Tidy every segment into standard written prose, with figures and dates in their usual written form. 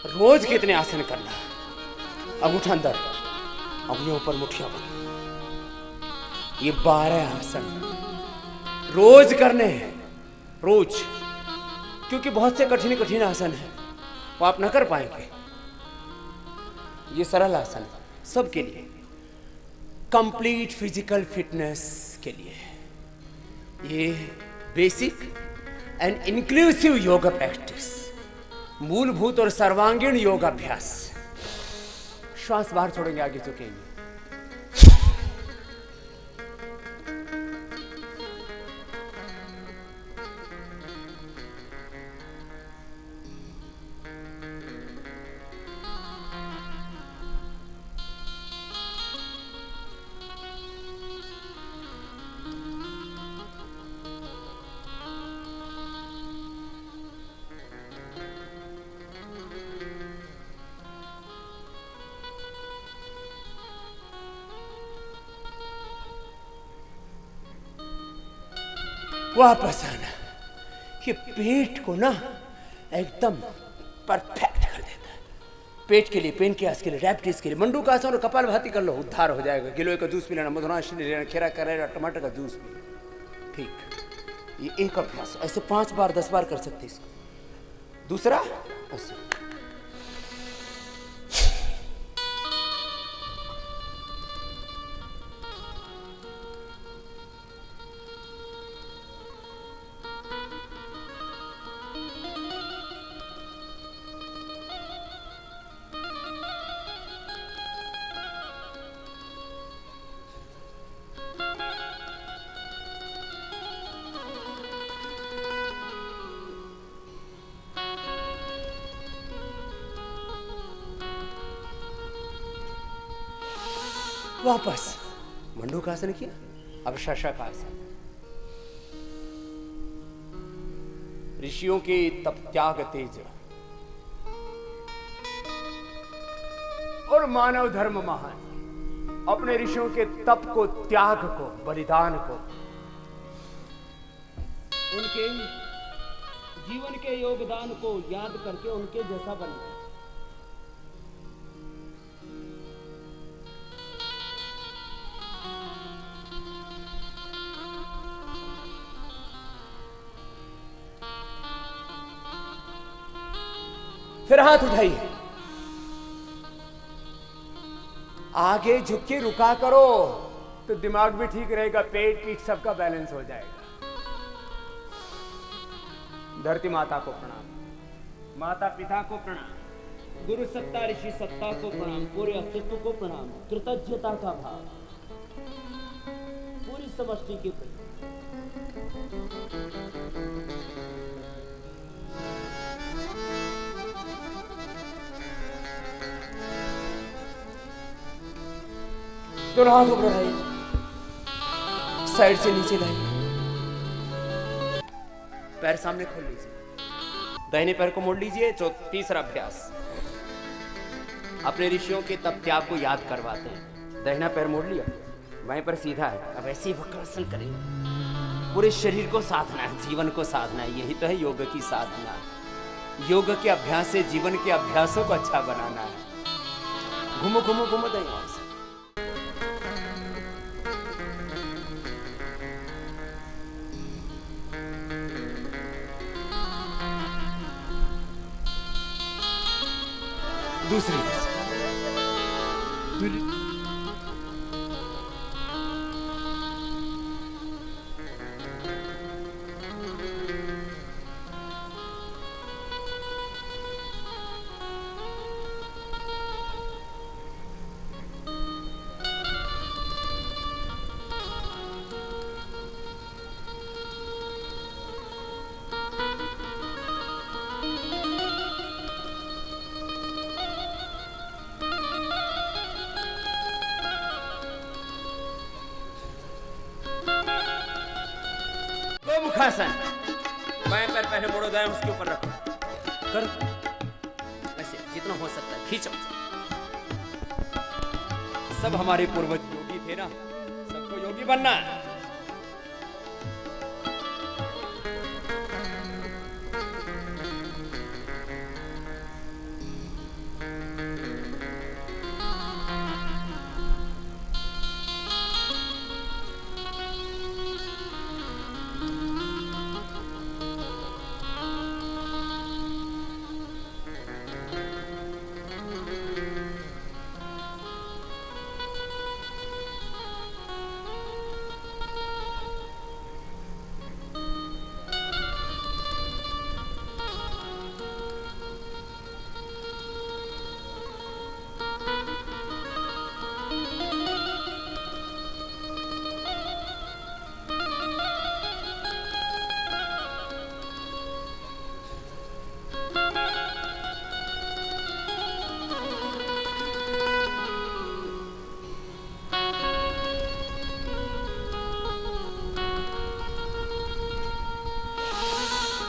रोज कितने आसन करना, अंगूठा अंदर, अंगुलियों पर मुठियां बंद। ये 12 आसन रोज करने हैं, रोज, क्योंकि बहुत से कठिन कठिन आसन है वो आप ना कर पाएंगे। ये सरल आसन है सबके लिए, कंप्लीट फिजिकल फिटनेस के लिए। ये basic and inclusive yoga practice, मूलभूत और सर्वांगीण योगाभ्यास। श्वास बाहर छोड़ेंगे, आगे झुकेंगे। वापस आना। ये पेट को ना एकदम परफेक्ट कर देता है। पेट के लिए, पेन के आस के लिए, डायबिटीज के लिए मंडूकासन और कपालभाति कर लो, उद्धार हो जाएगा। गिलोय का जूस पी लेना, मधुराशि लेना, खीरा करेला, टमाटर का जूस पी, ठीक। ये एक अभ्यास, ऐसे 5 बार 10 बार कर सकते इसको। दूसरा ऐसे, वापस मंडूकासन किया, अब शशकासन। ऋषियों के तप, त्याग, तेज और मानव धर्म महान। अपने ऋषियों के तप को, त्याग को, बलिदान को, उनके जीवन के योगदान को याद करके उनके जैसा बनना। फिर हाथ उठाइए, आगे झुक के रुका करो तो दिमाग भी ठीक रहेगा, पेट पीठ सबका बैलेंस हो जाएगा। धरती माता को प्रणाम, माता पिता को प्रणाम, गुरु सत्ता ऋषि सत्ता को प्रणाम, पूरे अस्तित्व को प्रणाम, कृतज्ञता का भाव, पूरी समष्टि के प्रति। दोनों हाथ ऊपर उठाइए, साइड से नीचे लाइए, पैर सामने खोल लीजिए, दाहिने पैर को मोड़ लीजिए। तीसरा अभ्यास, अपने ऋषियों के तप त्याग को याद करवाते हैं। दाहिना पैर मोड़ लिया, बाएं पैर सीधा है। अब ऐसे ही वक्रासन करेंगे, पूरे शरीर को साधना है, जीवन को साधना है। यही तो है योग की साधना। योग के अभ्यास से जीवन के अभ्यासों को अच्छा बनाना है। घूमो घूमो घूमो, दाएं से दूसरी मुखासन, बाएं पैर पहले मोड़ो, दाएं उसके ऊपर रखो, कर ऐसे जितना हो सकता है खींचो। सब हमारे पूर्वज योगी थे ना, सबको योगी बनना है।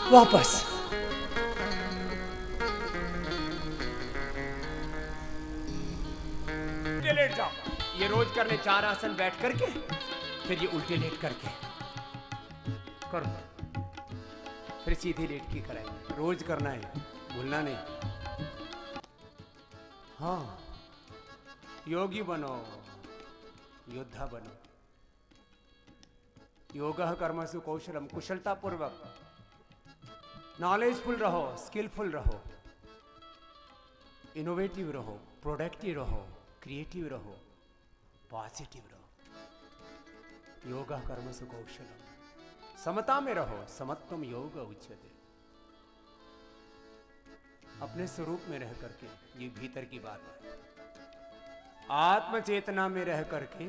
वापस। उल्टे लेट जाओ। ये रोज करने 4 आसन बैठ करके, फिर ये उल्टे लेट करके करो, फिर सीधे लेट के कराएंगे। रोज करना है, भूलना नहीं। हाँ, योगी बनो, योद्धा बनो। योगा कर्मसु कौशलम, कुशलता पूर्वक नॉलेजफुल रहो, स्किलफुल रहो, इनोवेटिव रहो, प्रोडक्टिव रहो, क्रिएटिव रहो, पॉजिटिव रहो। योगा कर्मसु कौशलम, समता में रहो, समत्वम योग उच्यते। अपने स्वरूप में रह करके, ये भीतर की बात है, आत्म चेतना में रह करके,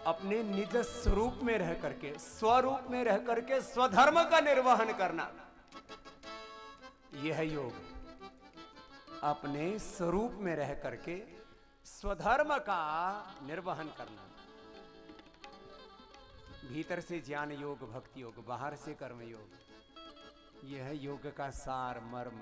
अपने निज स्वरूप में रह करके, स्वरूप में रह करके स्वधर्म का निर्वहन करना, यह है योग। अपने स्वरूप में रह करके स्वधर्म का निर्वहन करना। भीतर से ज्ञान योग, भक्ति योग, बाहर से कर्म योग, यह है योग का सार मर्म।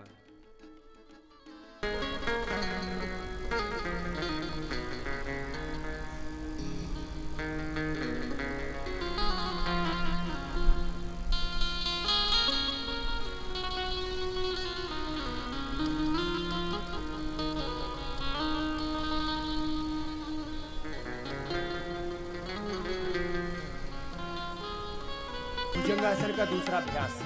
भुजंगासन का दूसरा अभ्यास।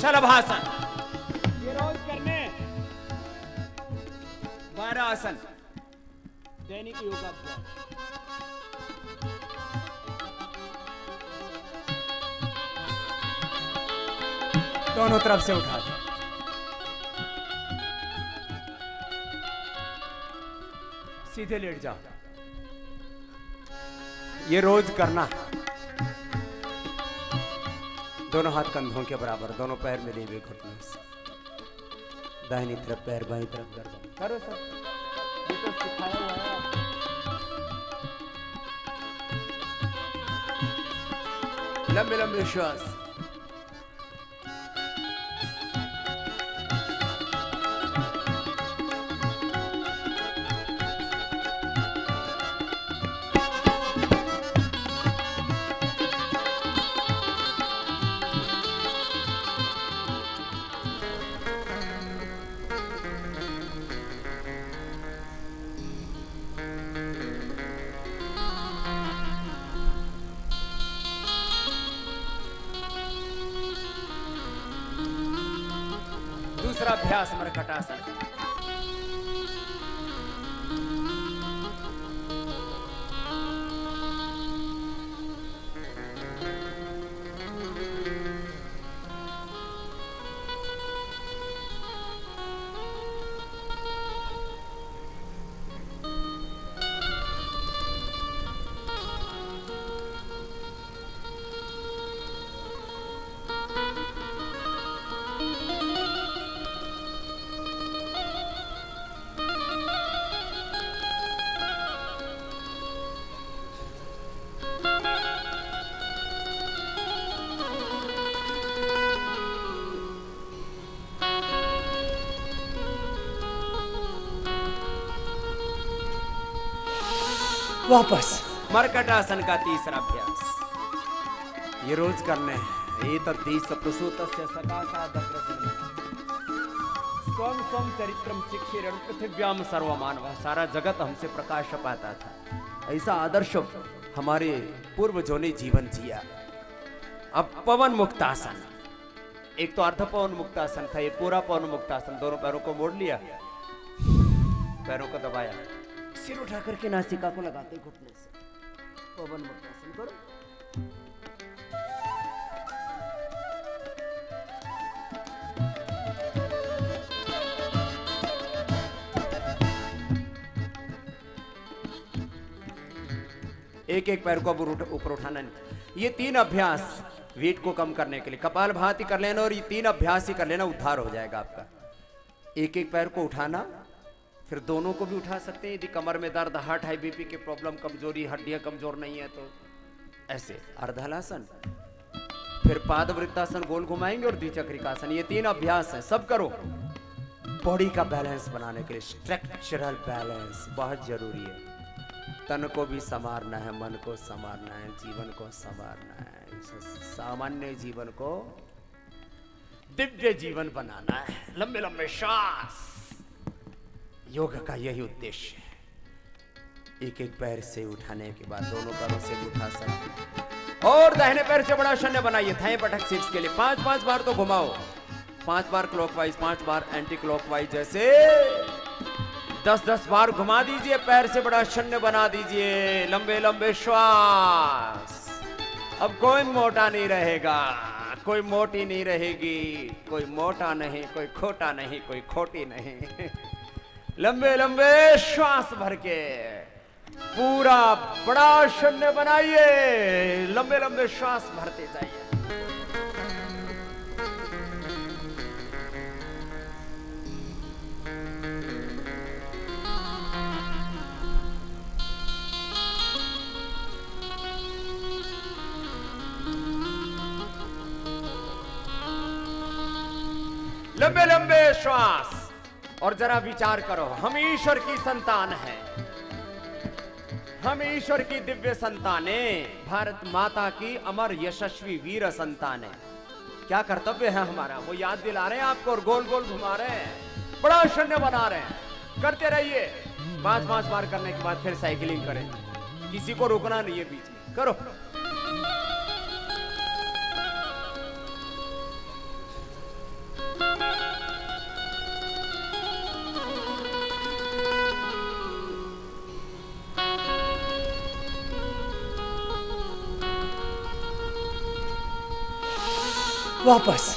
शलभासन, ये रोज करने 12 आसन, दैनिक योगाभ्यास। दोनों तरफ से उठा दो। सीधे लेट जाओ। ये रोज करना। दोनों हाथ कंधों के बराबर, दोनों पैर मिले हुए घुटनों से, दाहिनी तरफ पैर, बाईं तरफ गर्दन। करो सब, ये तो सिखाया हुआ है। लंबे लंबे श्वास। दूसरा अभ्यास मरकटासन। वापस। मरकटासन का तीसरा अभ्यास। ये रोज करने हैं। एतद्दि सप्रसूतस्य सकाशादग्रजन्म स्वं स्वं चरित्रम शिक्षिरं पृथिव्याम सर्वमानवः। सारा जगत हमसे प्रकाश पाता था। ऐसा आदर्श हमारे पूर्वजों ने जीवन जिया। अब पवन मुक्तासन। एक तो अर्ध पवन मुक्तासन था, ये पूरा पवन मुक्तासन। दोनों पैरों को मोड़ लिया, पैरों को दबाया, सिर उठा करके नासिका को लगाते घुटने से पवन मुक्तासन करो। एक एक पैर को अब ऊपर उठाना नहीं। ये 3 अभ्यास वेट को कम करने के लिए कपालभाति कर लेना, और ये 3 अभ्यास ही कर लेना, उद्धार हो जाएगा आपका। एक एक पैर को उठाना, फिर दोनों को भी उठा सकते हैं यदि कमर में दर्द, हार्ट, हाई बीपी के प्रॉब्लम, कमजोरी, हड्डियां कमजोर नहीं है तो ऐसे अर्धहलासन, फिर पादवृत्तासन गोल घुमाएंगे और द्विचक्रिकासन। ये 3 अभ्यास हैं, सब करो। बॉडी का बैलेंस बनाने के लिए स्ट्रक्चरल बैलेंस बहुत जरूरी है। तन को भी संवारना है, मन को संवारना है, जीवन को संवारना है, सामान्य जीवन को दिव्य जीवन बनाना है। लंबे लंबे श्वास, योग का यही उद्देश्य है। एक एक पैर से उठाने के बाद दोनों पैरों से भी उठा सकते, और दाहिने पैर से बड़ा शून्य बनाइए। थाई पटक शीर्ष के लिए 5-5 बार तो घुमाओ, 5 बार क्लॉकवाइज, 5 बार एंटी क्लॉकवाइज, जैसे 10-10 बार घुमा दीजिए। पैर से बड़ा शून्य बना दीजिए। लंबे लंबे श्वास। अब कोई मोटा नहीं रहेगा, कोई मोटी नहीं रहेगी, कोई मोटा नहीं, कोई खोटा नहीं, कोई खोटी नहीं। लंबे लंबे श्वास भर के पूरा बड़ा शून्य बनाइए। लंबे लंबे श्वास भरते जाइए। लंबे लंबे श्वास। और जरा विचार करो, हम ईश्वर की संतान हैं, हम ईश्वर की दिव्य संतानें, भारत माता की अमर यशस्वी वीर संतानें। क्या कर्तव्य है हमारा, वो याद दिला रहे हैं आपको और गोल गोल घुमा रहे हैं, बड़ा शून्य बना रहे हैं। करते रहिए। 5-5 बार करने के बाद फिर साइकिलिंग करें, किसी को रुकना नहीं है बीच में, करो। वापस।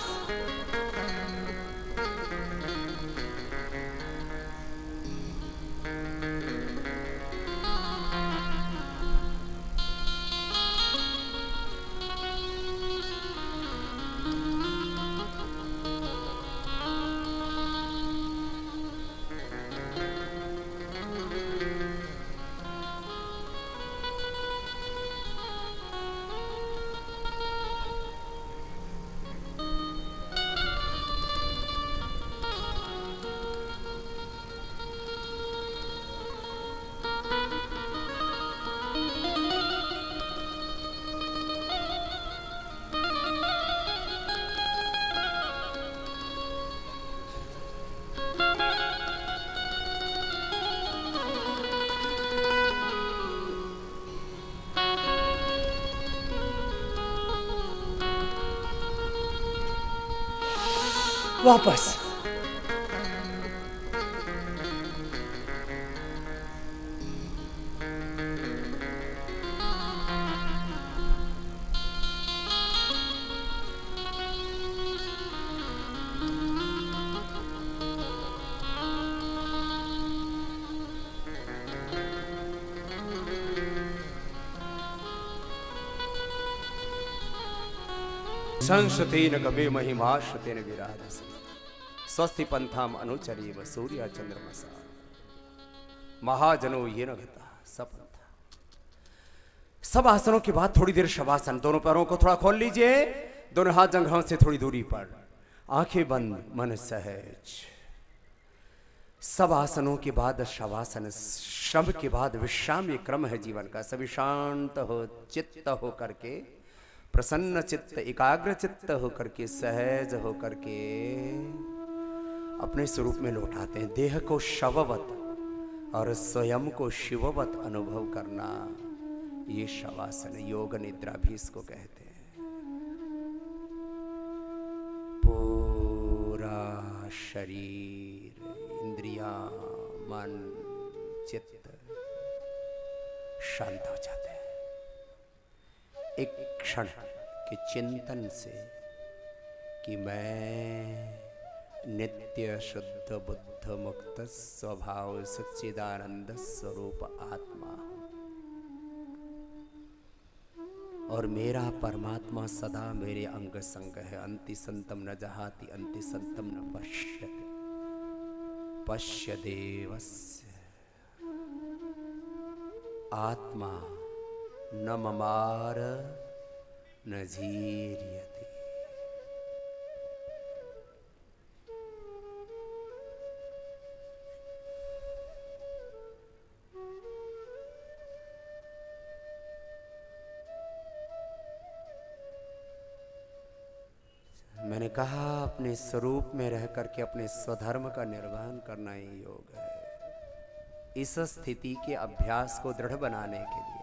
वापस। संसतेन कवे महिमाश्रुतेन विराजसे स्वस्ति पंथाम अनुचरीव सूर्य चंद्रमसा महाजनो ये नगता सपंथा। सब आसनों के बाद थोड़ी देर शवासन। दोनों पैरों को थोड़ा खोल लीजिए, दोनों हाथ जंघों से थोड़ी दूरी पर, आंखें बंद, मन सहज। सब आसनों के बाद शवासन, श्रम के बाद विश्राम, ये क्रम है जीवन का। सभी शांत हो चित्त हो करके, प्रसन्न चित्त, एकाग्र चित्त हो करके, सहज हो करके अपने स्वरूप में लौटाते हैं। देह को शववत और स्वयं को शिववत अनुभव करना, ये शवासन, योग निद्रा भी इसको कहते हैं। पूरा शरीर, इंद्रियां, मन, चित्त शांत हो जाते हैं एक क्षण के चिंतन से कि मैं नित्य शुद्ध बुद्ध मुक्त स्वभाव सच्चिदानंद स्वरूप आत्मा हूं। और मेरा परमात्मा सदा मेरे अंग संग है। अंति संतम न जहाति अंति संतम न पश्यति पश्य देवस्य आत्मा न ममार न जीर्यति। मैंने कहा अपने स्वरूप में रह करके अपने स्वधर्म का निर्वहन करना ही योग है। इस स्थिति के अभ्यास को दृढ़ बनाने के लिए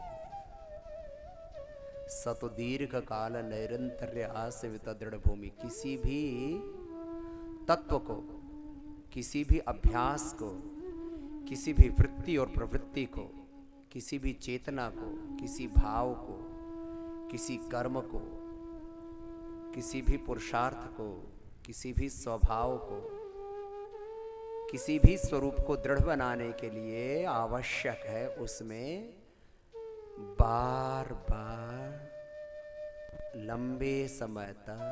सतो दीर्घ काल नैरंतर्य आसेवित दृढ़ भूमि, किसी भी तत्व को, किसी भी अभ्यास को, किसी भी वृत्ति और प्रवृत्ति को, किसी भी चेतना को, किसी भाव को, किसी कर्म को, किसी भी पुरुषार्थ को, किसी भी स्वभाव को, किसी भी स्वरूप को दृढ़ बनाने के लिए आवश्यक है उसमें बार बार लंबे समय तक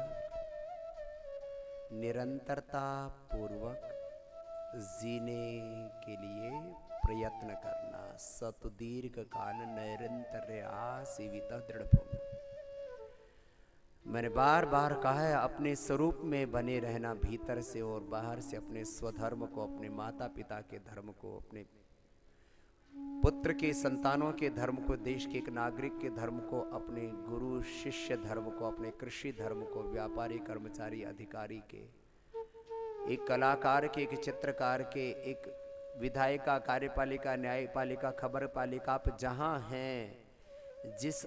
निरंतरता पूर्वक जीने के लिए प्रयत्न करना। सत दीर्घ काल नैरंतर्य आसेवित दृढ़ भूमि। मैंने बार बार कहा है अपने स्वरूप में बने रहना, भीतर से और बाहर से, अपने स्वधर्म को, अपने माता पिता के धर्म को, अपने पुत्र के संतानों के धर्म को, देश के एक नागरिक के धर्म को, अपने गुरु शिष्य धर्म को, अपने कृषि धर्म को, व्यापारी कर्मचारी अधिकारी के, एक कलाकार के, एक चित्रकार के, एक विधायिका, कार्यपालिका, न्यायपालिका, खबर पालिका, आप जहाँ हैं, जिस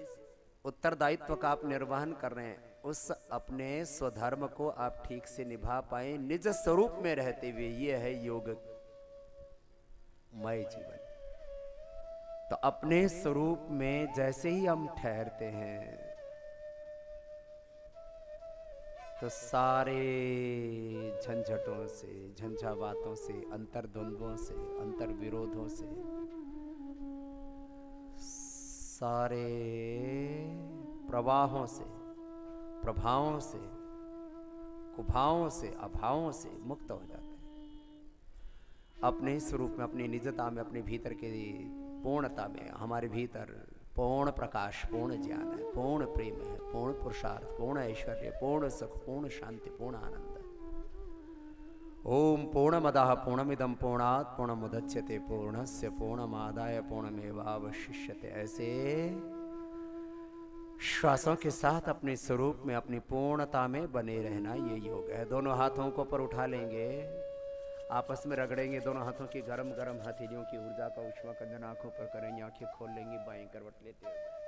उत्तरदायित्व का आप निर्वहन कर रहे हैं, उस अपने स्वधर्म को आप ठीक से निभा पाए निज स्वरूप में रहते हुए। ये है योगमय जीवन। तो अपने स्वरूप में जैसे ही हम ठहरते हैं तो सारे झंझटों से, झंझावातों से, अंतर्द्वंद्वों से, अंतर्विरोधों से, सारे प्रवाहों से, प्रभावों से, कुभावों से, अभावों से मुक्त हो जाते हैं। अपने स्वरूप में, अपनी निजता में, अपने भीतर के पूर्णता में, हमारे भीतर पूर्ण प्रकाश, पूर्ण ज्ञान है, पूर्ण प्रेम है, पूर्ण पुरुषार्थ, पूर्ण ऐश्वर्य, पूर्ण सुख, पूर्ण शांति, पूर्ण आनंद। ओम पूर्णमदः पूर्णमिदं पूर्णात् पूर्णमुदच्यते पूर्णस्य पूर्णमादाय पूर्णमेवावशिष्यते। ऐसे श्वासों के साथ अपने स्वरूप में, अपनी पूर्णता में बने रहना ये योग है। दोनों हाथों को ऊपर उठा लेंगे, आपस में रगड़ेंगे, दोनों हाथों की गरम गरम हथेलियों की ऊर्जा का उष्मा कंदन आंखों पर करेंगे, आंखें खोल लेंगी, बाएं करवट लेते हुए